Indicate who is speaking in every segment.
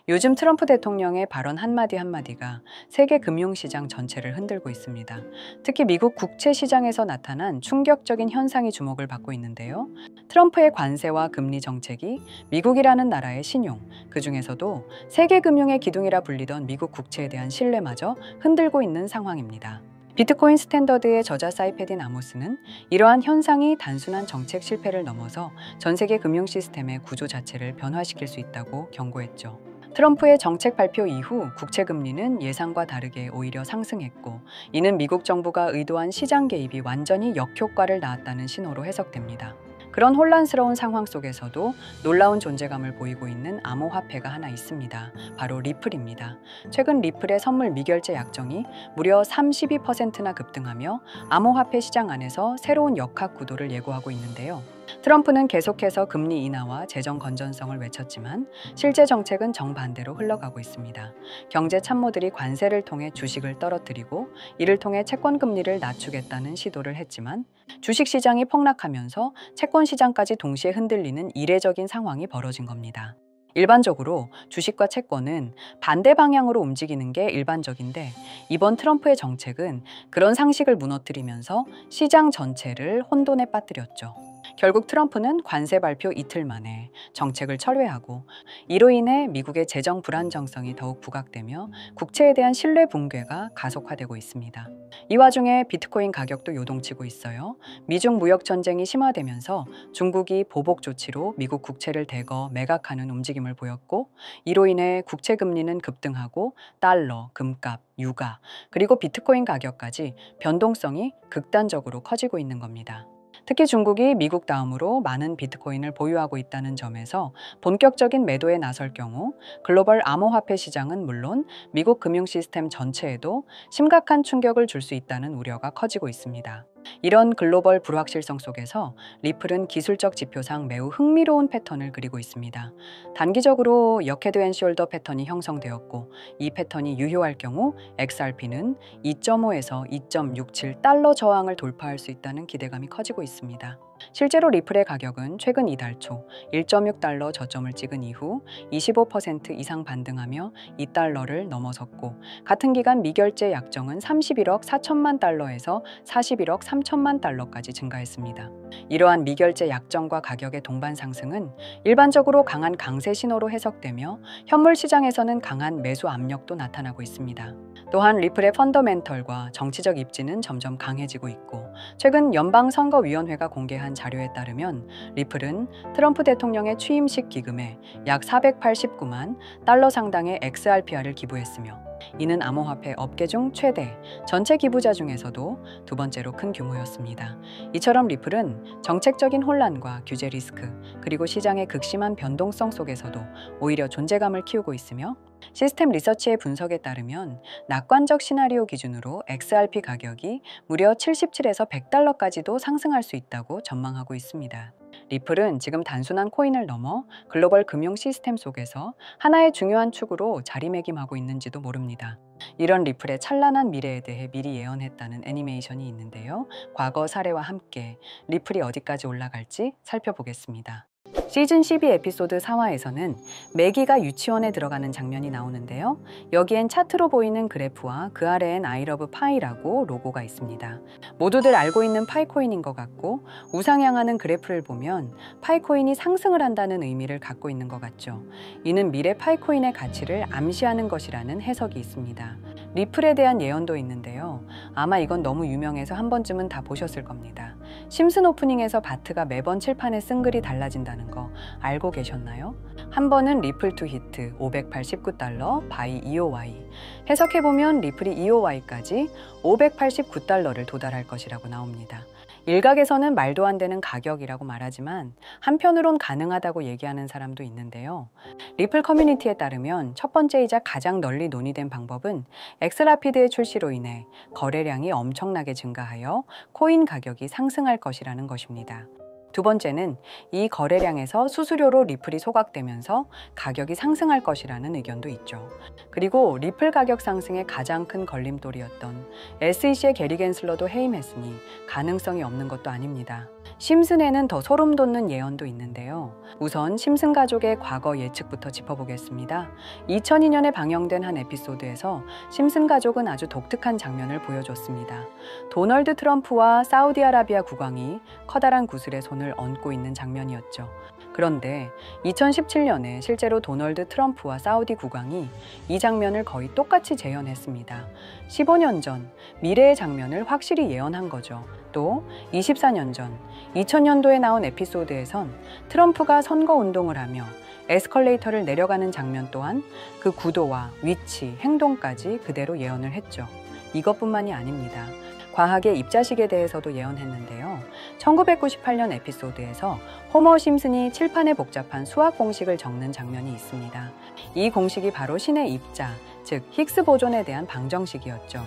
Speaker 1: 요즘 트럼프 대통령의 발언 한마디 한마디가 세계 금융시장 전체를 흔들고 있습니다. 특히 미국 국채 시장에서 나타난 충격적인 현상이 주목을 받고 있는데요. 트럼프의 관세와 금리 정책이 미국이라는 나라의 신용, 그중에서도 세계 금융의 기둥이라 불리던 미국 국채에 대한 신뢰마저 흔들고 있는 상황입니다. 비트코인 스탠더드의 저자 사이페딘 아모스는 이러한 현상이 단순한 정책 실패를 넘어서 전 세계 금융 시스템의 구조 자체를 변화시킬 수 있다고 경고했죠. 트럼프의 정책 발표 이후 국채 금리는 예상과 다르게 오히려 상승했고, 이는 미국 정부가 의도한 시장 개입이 완전히 역효과를 낳았다는 신호로 해석됩니다. 그런 혼란스러운 상황 속에서도 놀라운 존재감을 보이고 있는 암호화폐가 하나 있습니다. 바로 리플입니다. 최근 리플의 선물 미결제 약정이 무려 32%나 급등하며 암호화폐 시장 안에서 새로운 역학 구도를 예고하고 있는데요. 트럼프는 계속해서 금리 인하와 재정 건전성을 외쳤지만 실제 정책은 정반대로 흘러가고 있습니다. 경제 참모들이 관세를 통해 주식을 떨어뜨리고 이를 통해 채권 금리를 낮추겠다는 시도를 했지만 주식시장이 폭락하면서 채권시장까지 동시에 흔들리는 이례적인 상황이 벌어진 겁니다. 일반적으로 주식과 채권은 반대 방향으로 움직이는 게 일반적인데, 이번 트럼프의 정책은 그런 상식을 무너뜨리면서 시장 전체를 혼돈에 빠뜨렸죠. 결국 트럼프는 관세 발표 이틀 만에 정책을 철회하고, 이로 인해 미국의 재정 불안정성이 더욱 부각되며 국채에 대한 신뢰 붕괴가 가속화되고 있습니다. 이 와중에 비트코인 가격도 요동치고 있어요. 미중 무역 전쟁이 심화되면서 중국이 보복 조치로 미국 국채를 대거 매각하는 움직임을 보였고, 이로 인해 국채 금리는 급등하고 달러, 금값, 유가, 그리고 비트코인 가격까지 변동성이 극단적으로 커지고 있는 겁니다. 특히 중국이 미국 다음으로 많은 비트코인을 보유하고 있다는 점에서 본격적인 매도에 나설 경우 글로벌 암호화폐 시장은 물론 미국 금융 시스템 전체에도 심각한 충격을 줄 수 있다는 우려가 커지고 있습니다. 이런 글로벌 불확실성 속에서 리플은 기술적 지표상 매우 흥미로운 패턴을 그리고 있습니다. 단기적으로 역헤드 앤 숄더 패턴이 형성되었고, 이 패턴이 유효할 경우 XRP는 2.5에서 2.67달러 저항을 돌파할 수 있다는 기대감이 커지고 있습니다. 실제로 리플의 가격은 최근 이달 초 1.6달러 저점을 찍은 이후 25% 이상 반등하며 2달러를 넘어섰고, 같은 기간 미결제 약정은 31억 4천만 달러에서 41억 3천만 달러까지 증가했습니다. 이러한 미결제 약정과 가격의 동반 상승은 일반적으로 강한 강세 신호로 해석되며 현물 시장에서는 강한 매수 압력도 나타나고 있습니다. 또한 리플의 펀더멘털과 정치적 입지는 점점 강해지고 있고, 최근 연방선거위원회가 공개한 자료에 따르면 리플은 트럼프 대통령의 취임식 기금에 약 489만 달러 상당의 XRPR을 기부했으며, 이는 암호화폐 업계 중 최대, 전체 기부자 중에서도 두 번째로 큰 규모였습니다. 이처럼 리플은 정책적인 혼란과 규제 리스크, 그리고 시장의 극심한 변동성 속에서도 오히려 존재감을 키우고 있으며, 시스템 리서치의 분석에 따르면 낙관적 시나리오 기준으로 XRP 가격이 무려 77에서 100달러까지도 상승할 수 있다고 전망하고 있습니다. 리플은 지금 단순한 코인을 넘어 글로벌 금융 시스템 속에서 하나의 중요한 축으로 자리매김하고 있는지도 모릅니다. 이런 리플의 찬란한 미래에 대해 미리 예언했다는 애니메이션이 있는데요. 과거 사례와 함께 리플이 어디까지 올라갈지 살펴보겠습니다. 시즌 12 에피소드 4화에서는 매기가 유치원에 들어가는 장면이 나오는데요. 여기엔 차트로 보이는 그래프와 그 아래엔 I love Pi라고 로고가 있습니다. 모두들 알고 있는 파이코인인 것 같고, 우상향하는 그래프를 보면 파이코인이 상승을 한다는 의미를 갖고 있는 것 같죠. 이는 미래 파이코인의 가치를 암시하는 것이라는 해석이 있습니다. 리플에 대한 예언도 있는데요. 아마 이건 너무 유명해서 한 번쯤은 다 보셨을 겁니다. 심슨 오프닝에서 바트가 매번 칠판에 쓴 글이 달라진다는 거 알고 계셨나요? 한 번은 리플 투 히트 589달러 바이 EOY, 해석해보면 리플이 EOY까지 589달러를 도달할 것이라고 나옵니다. 일각에서는 말도 안 되는 가격이라고 말하지만 한편으론 가능하다고 얘기하는 사람도 있는데요. 리플 커뮤니티에 따르면 첫 번째이자 가장 널리 논의된 방법은 엑스라피드의 출시로 인해 거래량이 엄청나게 증가하여 코인 가격이 상승할 것이라는 것입니다. 두 번째는 이 거래량에서 수수료로 리플이 소각되면서 가격이 상승할 것이라는 의견도 있죠. 그리고 리플 가격 상승의 가장 큰 걸림돌이었던 SEC의 게리 겐슬러도 해임했으니 가능성이 없는 것도 아닙니다. 심슨에는 더 소름 돋는 예언도 있는데요. 우선 심슨 가족의 과거 예측부터 짚어보겠습니다. 2002년에 방영된 한 에피소드에서 심슨 가족은 아주 독특한 장면을 보여줬습니다. 도널드 트럼프와 사우디아라비아 국왕이 커다란 구슬에 손을 얹고 있는 장면이었죠. 그런데 2017년에 실제로 도널드 트럼프와 사우디 국왕이 이 장면을 거의 똑같이 재현했습니다. 15년 전 미래의 장면을 확실히 예언한 거죠. 또 24년 전 2000년도에 나온 에피소드에선 트럼프가 선거운동을 하며 에스컬레이터를 내려가는 장면 또한 그 구도와 위치, 행동까지 그대로 예언을 했죠. 이것뿐만이 아닙니다. 과학의 입자식에 대해서도 예언했는데요. 1998년 에피소드에서 호머 심슨이 칠판에 복잡한 수학 공식을 적는 장면이 있습니다. 이 공식이 바로 신의 입자, 즉 히그스 보존에 대한 방정식이었죠.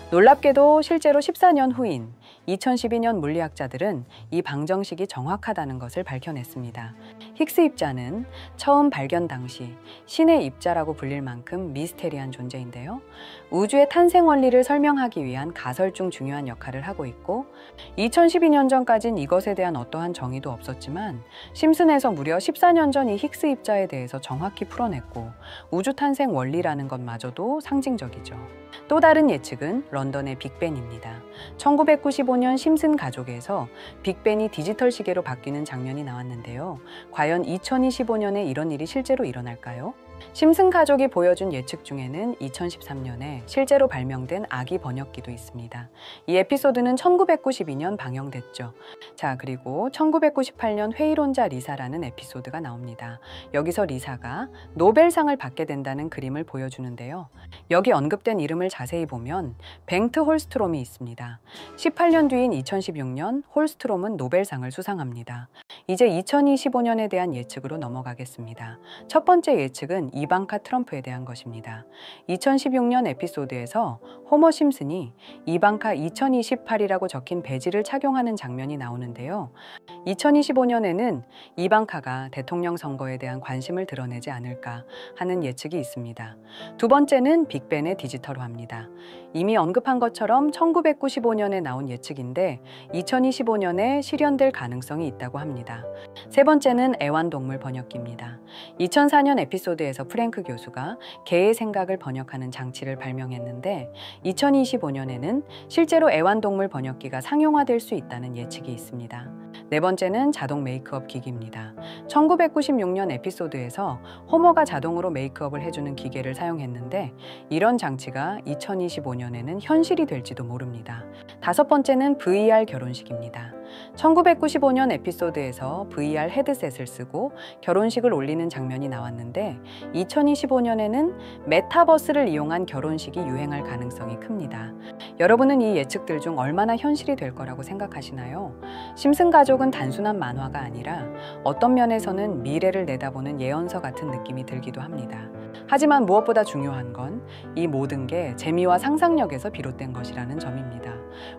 Speaker 1: 놀랍게도 실제로 14년 후인 2012년 물리학자들은 이 방정식이 정확하다는 것을 밝혀냈습니다. 히그스 입자는 처음 발견 당시 신의 입자라고 불릴 만큼 미스테리한 존재인데요. 우주의 탄생 원리를 설명하기 위한 가설 중 중요한 역할을 하고 있고 2012년 전까진 이것에 대한 어떠한 정의도 없었지만 심슨에서 무려 14년 전 이 히그스 입자에 대해서 정확히 풀어냈고 우주 탄생 원리라는 것마저도 상징적이죠. 또 다른 예측은 런던의 빅벤입니다. 1995년 심슨 가족에서 빅벤이 디지털 시계로 바뀌는 장면이 나왔는데요. 과연 2025년에 이런 일이 실제로 일어날까요? 심슨 가족이 보여준 예측 중에는 2013년에 실제로 발명된 아기 번역기도 있습니다. 이 에피소드는 1992년 방영됐죠. 자, 그리고 1998년 회의론자 리사라는 에피소드가 나옵니다. 여기서 리사가 노벨상을 받게 된다는 그림을 보여주는데요. 여기 언급된 이름을 자세히 보면 뱅트 홀스트롬이 있습니다. 18년 뒤인 2016년 홀스트롬은 노벨상을 수상합니다. 이제 2025년에 대한 예측으로 넘어가겠습니다. 첫 번째 예측은 이방카 트럼프에 대한 것입니다. 2016년 에피소드에서 호머 심슨이 이방카 2028이라고 적힌 배지를 착용하는 장면이 나오는데요. 2025년에는 이방카가 대통령 선거에 대한 관심을 드러내지 않을까 하는 예측이 있습니다. 두 번째는 빅벤의 디지털화입니다. 이미 언급한 것처럼 1995년에 나온 예측인데 2025년에 실현될 가능성이 있다고 합니다. 세 번째는 애완동물 번역기입니다. 2004년 에피소드에서 프랭크 교수가 개의 생각을 번역하는 장치를 발명했는데 2025년에는 실제로 애완동물 번역기가 상용화될 수 있다는 예측이 있습니다. 네 번째는 자동 메이크업 기기입니다. 1996년 에피소드에서 호머가 자동으로 메이크업을 해주는 기계를 사용했는데 이런 장치가 2025년에는 현실이 될지도 모릅니다. 다섯 번째는 VR 결혼식입니다. 1995년 에피소드에서 VR 헤드셋을 쓰고 결혼식을 올리는 장면이 나왔는데 2025년에는 메타버스를 이용한 결혼식이 유행할 가능성이 큽니다. 여러분은 이 예측들 중 얼마나 현실이 될 거라고 생각하시나요? 심슨 가족은 단순한 만화가 아니라 어떤 면에서는 미래를 내다보는 예언서 같은 느낌이 들기도 합니다. 하지만 무엇보다 중요한 건 이 모든 게 재미와 상상력에서 비롯된 것이라는 점입니다.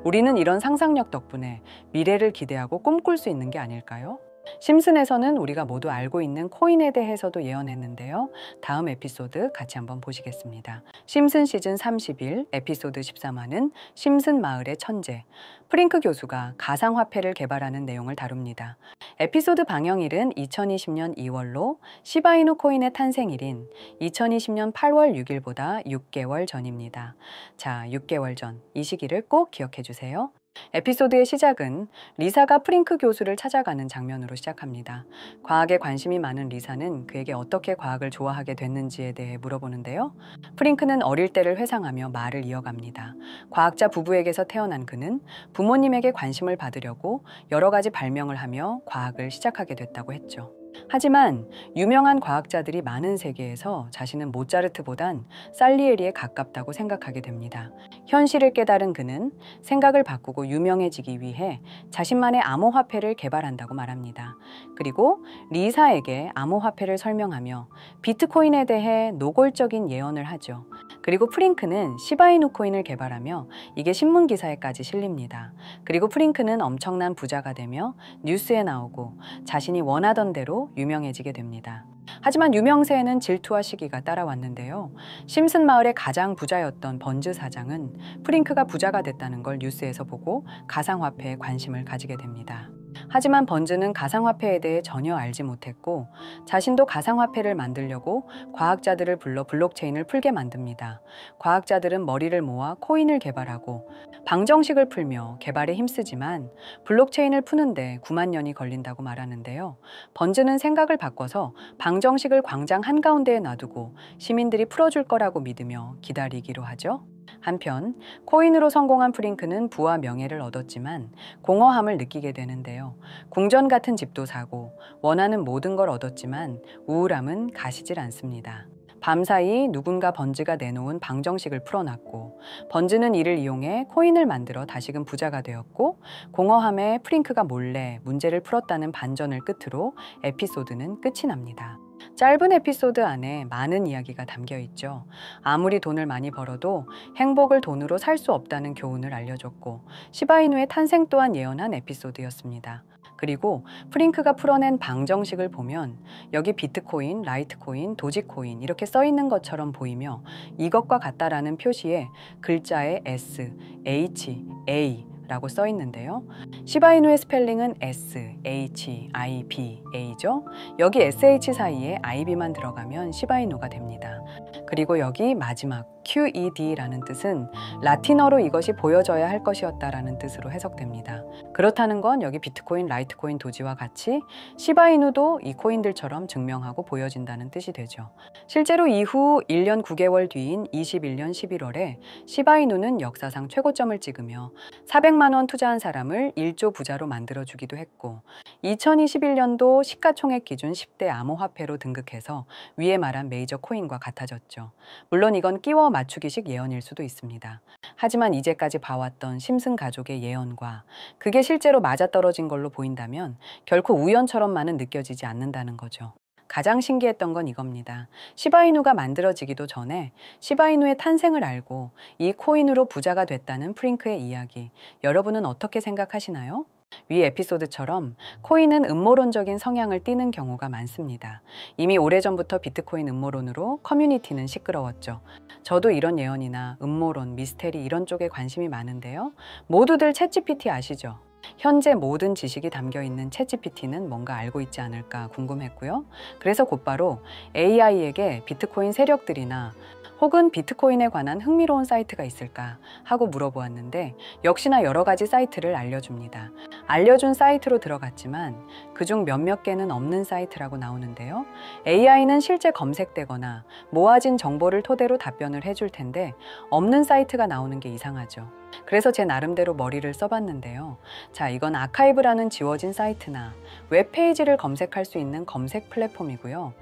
Speaker 1: 우리는 이런 상상력 덕분에 미래를 기대하고 꿈꿀 수 있는 게 아닐까요? 심슨에서는 우리가 모두 알고 있는 코인에 대해서도 예언했는데요. 다음 에피소드 같이 한번 보시겠습니다. 심슨 시즌 31 에피소드 13화는 심슨 마을의 천재, 프링크 교수가 가상화폐를 개발하는 내용을 다룹니다. 에피소드 방영일은 2020년 2월로 시바이누 코인의 탄생일인 2020년 8월 6일보다 6개월 전입니다. 자, 6개월 전 이 시기를 꼭 기억해 주세요. 에피소드의 시작은 리사가 프링크 교수를 찾아가는 장면으로 시작합니다. 과학에 관심이 많은 리사는 그에게 어떻게 과학을 좋아하게 됐는지에 대해 물어보는데요. 프링크는 어릴 때를 회상하며 말을 이어갑니다. 과학자 부부에게서 태어난 그는 부모님에게 관심을 받으려고 여러 가지 발명을 하며 과학을 시작하게 됐다고 했죠. 하지만 유명한 과학자들이 많은 세계에서 자신은 모차르트보단 살리에리에 가깝다고 생각하게 됩니다. 현실을 깨달은 그는 생각을 바꾸고 유명해지기 위해 자신만의 암호화폐를 개발한다고 말합니다. 그리고 리사에게 암호화폐를 설명하며 비트코인에 대해 노골적인 예언을 하죠. 그리고 프링크는 시바이누 코인을 개발하며 이게 신문 기사에까지 실립니다. 그리고 프링크는 엄청난 부자가 되며 뉴스에 나오고 자신이 원하던 대로 유명해지게 됩니다. 하지만 유명세에는 질투와 시기가 따라왔는데요. 심슨 마을의 가장 부자였던 번즈 사장은 프링크가 부자가 됐다는 걸 뉴스에서 보고 가상화폐에 관심을 가지게 됩니다. 하지만 번즈는 가상화폐에 대해 전혀 알지 못했고 자신도 가상화폐를 만들려고 과학자들을 불러 블록체인을 풀게 만듭니다. 과학자들은 머리를 모아 코인을 개발하고 방정식을 풀며 개발에 힘쓰지만 블록체인을 푸는데 9만 년이 걸린다고 말하는데요. 번즈는 생각을 바꿔서 방정식을 광장 한가운데에 놔두고 시민들이 풀어줄 거라고 믿으며 기다리기로 하죠. 한편 코인으로 성공한 프링크는 부와 명예를 얻었지만 공허함을 느끼게 되는데요. 궁전 같은 집도 사고 원하는 모든 걸 얻었지만 우울함은 가시질 않습니다. 밤사이 누군가 번즈가 내놓은 방정식을 풀어놨고 번즈는 이를 이용해 코인을 만들어 다시금 부자가 되었고 공허함에 프링크가 몰래 문제를 풀었다는 반전을 끝으로 에피소드는 끝이 납니다. 짧은 에피소드 안에 많은 이야기가 담겨 있죠. 아무리 돈을 많이 벌어도 행복을 돈으로 살 수 없다는 교훈을 알려줬고 시바이누의 탄생 또한 예언한 에피소드였습니다. 그리고 프링크가 풀어낸 방정식을 보면 여기 비트코인, 라이트코인, 도지코인 이렇게 써 있는 것처럼 보이며 이것과 같다라는 표시에 글자에 S, H, A 라고 써 있는데요. 시바이누의 스펠링은 S, H, I, B, A죠. 여기 SH 사이에 IB만 들어가면 시바이누가 됩니다. 그리고 여기 마지막 QED라는 뜻은 라틴어로 이것이 보여져야 할 것이었다라는 뜻으로 해석됩니다. 그렇다는 건 여기 비트코인, 라이트코인, 도지와 같이 시바이누도 이 코인들처럼 증명하고 보여진다는 뜻이 되죠. 실제로 이후 1년 9개월 뒤인 21년 11월에 시바이누는 역사상 최고점을 찍으며 400만 원 투자한 사람을 1조 부자로 만들어주기도 했고 2021년도 시가총액 기준 10대 암호화폐로 등극해서 위에 말한 메이저 코인과 같아졌죠. 물론 이건 끼워 맞추기식 예언일 수도 있습니다. 하지만 이제까지 봐왔던 심슨 가족의 예언과 그게 실제로 맞아떨어진 걸로 보인다면 결코 우연처럼만은 느껴지지 않는다는 거죠. 가장 신기했던 건 이겁니다. 시바이누가 만들어지기도 전에 시바이누의 탄생을 알고 이 코인으로 부자가 됐다는 프링크의 이야기, 여러분은 어떻게 생각하시나요? 위 에피소드처럼 코인은 음모론적인 성향을 띠는 경우가 많습니다. 이미 오래전부터 비트코인 음모론으로 커뮤니티는 시끄러웠죠. 저도 이런 예언이나 음모론, 미스테리 이런 쪽에 관심이 많은데요. 모두들 챗GPT 아시죠? 현재 모든 지식이 담겨있는 챗GPT는 뭔가 알고 있지 않을까 궁금했고요. 그래서 곧바로 AI에게 비트코인 세력들이나 혹은 비트코인에 관한 흥미로운 사이트가 있을까 하고 물어보았는데 역시나 여러 가지 사이트를 알려줍니다. 알려준 사이트로 들어갔지만 그중 몇몇 개는 없는 사이트라고 나오는데요. AI는 실제 검색되거나 모아진 정보를 토대로 답변을 해줄 텐데 없는 사이트가 나오는 게 이상하죠. 그래서 제 나름대로 머리를 써봤는데요. 자, 이건 아카이브라는 지워진 사이트나 웹페이지를 검색할 수 있는 검색 플랫폼이고요.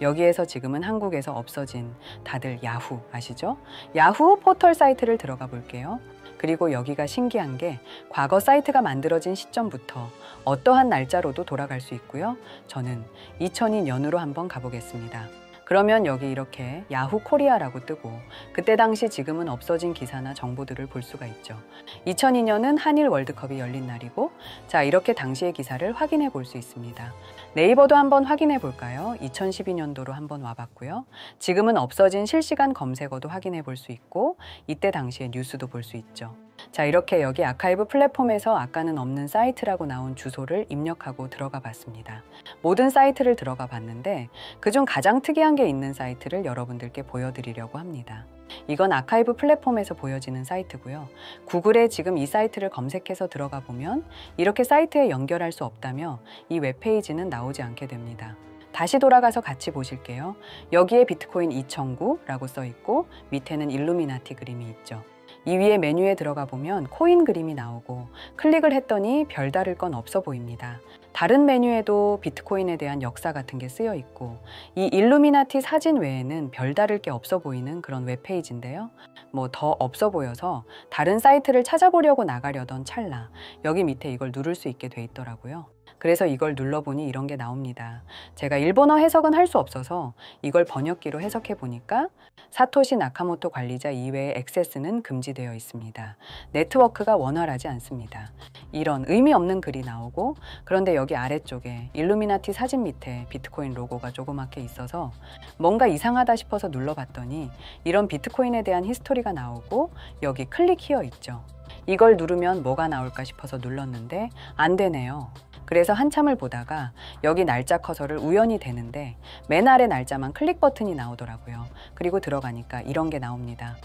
Speaker 1: 여기에서 지금은 한국에서 없어진 다들 야후 아시죠? 야후 포털 사이트를 들어가 볼게요. 그리고 여기가 신기한 게 과거 사이트가 만들어진 시점부터 어떠한 날짜로도 돌아갈 수 있고요. 저는 2002년으로 한번 가보겠습니다. 그러면 여기 이렇게 야후 코리아라고 뜨고 그때 당시 지금은 없어진 기사나 정보들을 볼 수가 있죠. 2002년은 한일 월드컵이 열린 날이고 자 이렇게 당시의 기사를 확인해 볼 수 있습니다. 네이버도 한번 확인해 볼까요? 2012년도로 한번 와봤고요. 지금은 없어진 실시간 검색어도 확인해 볼 수 있고 이때 당시의 뉴스도 볼 수 있죠. 자 이렇게 여기 아카이브 플랫폼에서 아까는 없는 사이트라고 나온 주소를 입력하고 들어가 봤습니다. 모든 사이트를 들어가 봤는데 그중 가장 특이한 게 있는 사이트를 여러분들께 보여드리려고 합니다. 이건 아카이브 플랫폼에서 보여지는 사이트고요. 구글에 지금 이 사이트를 검색해서 들어가 보면 이렇게 사이트에 연결할 수 없다며 이 웹페이지는 나오지 않게 됩니다. 다시 돌아가서 같이 보실게요. 여기에 비트코인 2009라고 써 있고 밑에는 일루미나티 그림이 있죠. 이 위에 메뉴에 들어가 보면 코인 그림이 나오고 클릭을 했더니 별다를 건 없어 보입니다. 다른 메뉴에도 비트코인에 대한 역사 같은 게 쓰여 있고 이 일루미나티 사진 외에는 별다를 게 없어 보이는 그런 웹페이지인데요. 뭐 더 없어 보여서 다른 사이트를 찾아보려고 나가려던 찰나 여기 밑에 이걸 누를 수 있게 돼 있더라고요. 그래서 이걸 눌러보니 이런 게 나옵니다. 제가 일본어 해석은 할 수 없어서 이걸 번역기로 해석해 보니까 사토시 나카모토 관리자 이외의 액세스는 금지되어 있습니다. 네트워크가 원활하지 않습니다. 이런 의미 없는 글이 나오고 그런데 여기 아래쪽에 일루미나티 사진 밑에 비트코인 로고가 조그맣게 있어서 뭔가 이상하다 싶어서 눌러봤더니 이런 비트코인에 대한 히스토리가 나오고 여기 클릭 히어 있죠. 이걸 누르면 뭐가 나올까 싶어서 눌렀는데 안 되네요. 그래서 한참을 보다가 여기 날짜 커서를 우연히 대는데 맨 아래 날짜만 클릭 버튼이 나오더라고요. 그리고 들어가니까 이런 게 나옵니다.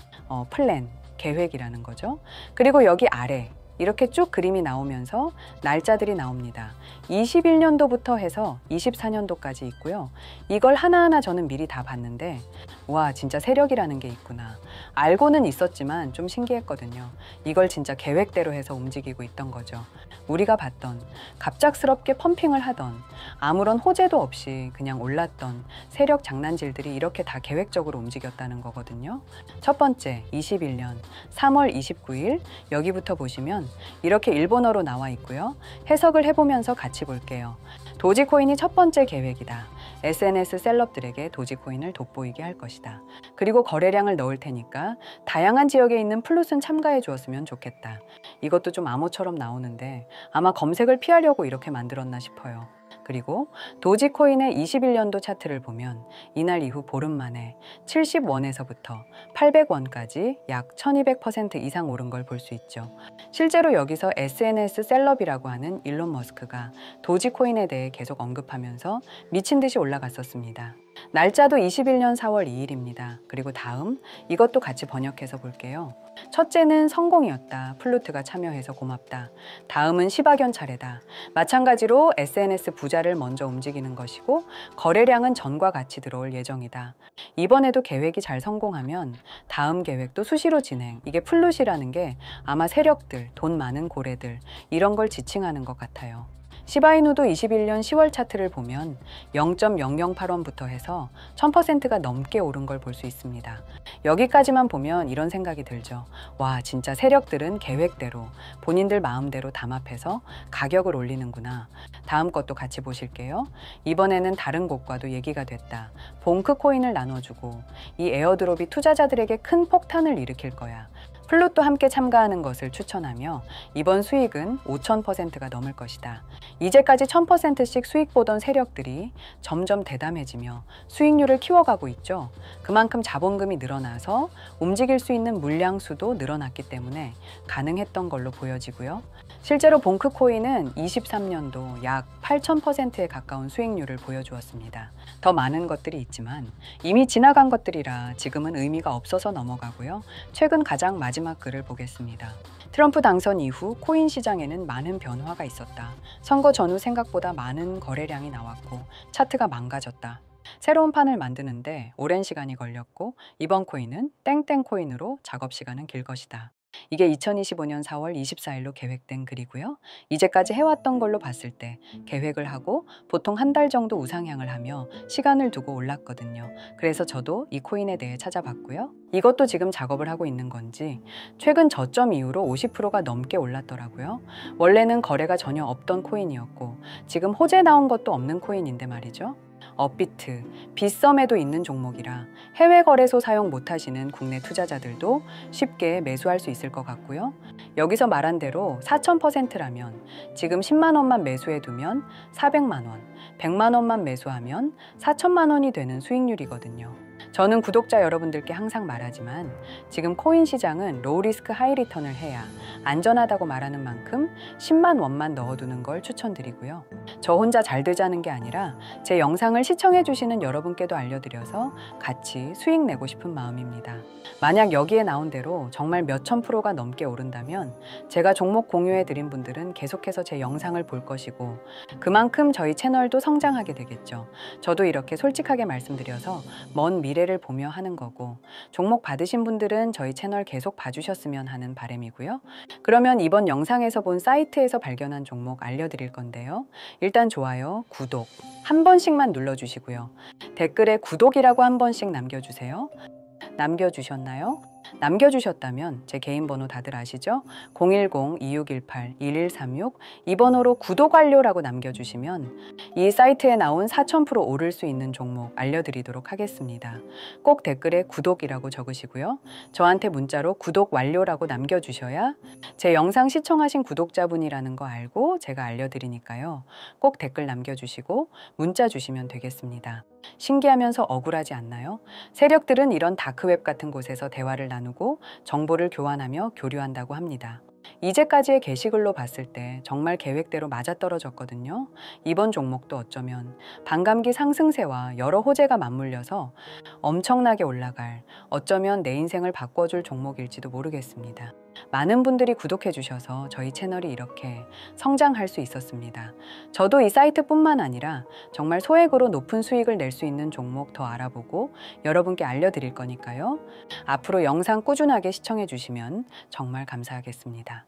Speaker 1: 플랜, 계획이라는 거죠. 그리고 여기 아래 이렇게 쭉 그림이 나오면서 날짜들이 나옵니다. 21년도부터 해서 24년도까지 있고요. 이걸 하나하나 저는 미리 다 봤는데 와, 진짜 세력이라는 게 있구나. 알고는 있었지만 좀 신기했거든요. 이걸 진짜 계획대로 해서 움직이고 있던 거죠. 우리가 봤던, 갑작스럽게 펌핑을 하던, 아무런 호재도 없이 그냥 올랐던 세력 장난질들이 이렇게 다 계획적으로 움직였다는 거거든요. 첫 번째, 21년 3월 29일 여기부터 보시면 이렇게 일본어로 나와 있고요. 해석을 해보면서 같이 볼게요. 도지코인이 첫 번째 계획이다. SNS 셀럽들에게 도지코인을 돋보이게 할 것이다. 그리고 거래량을 넣을 테니까 다양한 지역에 있는 플룻은 참가해 주었으면 좋겠다. 이것도 좀 암호처럼 나오는데 아마 검색을 피하려고 이렇게 만들었나 싶어요. 그리고 도지코인의 21년도 차트를 보면 이날 이후 보름 만에 70원에서부터 800원까지 약 1200% 이상 오른 걸 볼 수 있죠. 실제로 여기서 SNS 셀럽이라고 하는 일론 머스크가 도지코인에 대해 계속 언급하면서 미친 듯이 올라갔었습니다. 날짜도 21년 4월 2일입니다. 그리고 다음 이것도 같이 번역해서 볼게요. 첫째는 성공이었다. 플루트가 참여해서 고맙다. 다음은 시바견 차례다. 마찬가지로 SNS 부자를 먼저 움직이는 것이고 거래량은 전과 같이 들어올 예정이다. 이번에도 계획이 잘 성공하면 다음 계획도 수시로 진행. 이게 플룻이라는 게 아마 세력들, 돈 많은 고래들 이런 걸 지칭하는 것 같아요. 시바이누도 21년 10월 차트를 보면 0.008원부터 해서 1000%가 넘게 오른 걸 볼 수 있습니다. 여기까지만 보면 이런 생각이 들죠. 와, 진짜 세력들은 계획대로 본인들 마음대로 담합해서 가격을 올리는구나. 다음 것도 같이 보실게요. 이번에는 다른 곳과도 얘기가 됐다. 봉크 코인을 나눠주고 이 에어드롭이 투자자들에게 큰 폭탄을 일으킬 거야. 플룻도 함께 참가하는 것을 추천하며 이번 수익은 5000%가 넘을 것이다. 이제까지 1000%씩 수익 보던 세력들이 점점 대담해지며 수익률을 키워가고 있죠. 그만큼 자본금이 늘어나서 움직일 수 있는 물량 수도 늘어났기 때문에 가능했던 걸로 보여지고요. 실제로 봉크코인은 23년도 약 8000%에 가까운 수익률을 보여주었습니다. 더 많은 것들이 있지만 이미 지나간 것들이라 지금은 의미가 없어서 넘어가고요. 최근 가장 마지막 글을 보겠습니다. 트럼프 당선 이후 코인 시장에는 많은 변화가 있었다. 선거 전후 생각보다 많은 거래량이 나왔고 차트가 망가졌다. 새로운 판을 만드는데 오랜 시간이 걸렸고 이번 코인은 땡땡 코인으로 작업 시간은 길 것이다. 이게 2025년 4월 24일로 계획된 글이고요. 이제까지 해왔던 걸로 봤을 때 계획을 하고 보통 한 달 정도 우상향을 하며 시간을 두고 올랐거든요. 그래서 저도 이 코인에 대해 찾아봤고요. 이것도 지금 작업을 하고 있는 건지 최근 저점 이후로 50%가 넘게 올랐더라고요. 원래는 거래가 전혀 없던 코인이었고 지금 호재 나온 것도 없는 코인인데 말이죠. 업비트, 빗썸에도 있는 종목이라 해외 거래소 사용 못하시는 국내 투자자들도 쉽게 매수할 수 있을 것 같고요. 여기서 말한 대로 4000%라면 지금 10만 원만 매수해 두면 400만 원, 100만 원만 매수하면 4천만 원이 되는 수익률이거든요. 저는 구독자 여러분들께 항상 말하지만 지금 코인 시장은 로우 리스크 하이 리턴을 해야 안전하다고 말하는 만큼 10만 원만 넣어두는 걸 추천드리고요. 저 혼자 잘 되자는 게 아니라 제 영상을 시청해 주시는 여러분께도 알려드려서 같이 수익 내고 싶은 마음입니다. 만약 여기에 나온 대로 정말 몇천 프로가 넘게 오른다면 제가 종목 공유해 드린 분들은 계속해서 제 영상을 볼 것이고 그만큼 저희 채널도 성장하게 되겠죠. 저도 이렇게 솔직하게 말씀드려서 먼 미래를 보며 하는 거고 종목 받으신 분들은 저희 채널 계속 봐주셨으면 하는 바람이고요. 그러면 이번 영상에서 본 사이트에서 발견한 종목 알려드릴 건데요. 일단 좋아요, 구독 한 번씩만 눌러주시고요. 댓글에 구독이라고 한 번씩 남겨주세요. 남겨주셨나요? 남겨주셨다면 제 개인 번호 다들 아시죠? 010-2618-1136 이 번호로 구독 완료라고 남겨주시면 이 사이트에 나온 4000% 오를 수 있는 종목 알려드리도록 하겠습니다. 꼭 댓글에 구독이라고 적으시고요. 저한테 문자로 구독 완료라고 남겨주셔야 제 영상 시청하신 구독자분이라는 거 알고 제가 알려드리니까요. 꼭 댓글 남겨주시고 문자 주시면 되겠습니다. 신기하면서 억울하지 않나요? 세력들은 이런 다크웹 같은 곳에서 대화를 나누고 정보를 교환하며 교류한다고 합니다. 이제까지의 게시글로 봤을 때 정말 계획대로 맞아떨어졌거든요. 이번 종목도 어쩌면 반감기 상승세와 여러 호재가 맞물려서 엄청나게 올라갈, 어쩌면 내 인생을 바꿔줄 종목일지도 모르겠습니다. 많은 분들이 구독해 주셔서 저희 채널이 이렇게 성장할 수 있었습니다. 저도 이 사이트뿐만 아니라 정말 소액으로 높은 수익을 낼 수 있는 종목 더 알아보고 여러분께 알려드릴 거니까요. 앞으로 영상 꾸준하게 시청해 주시면 정말 감사하겠습니다.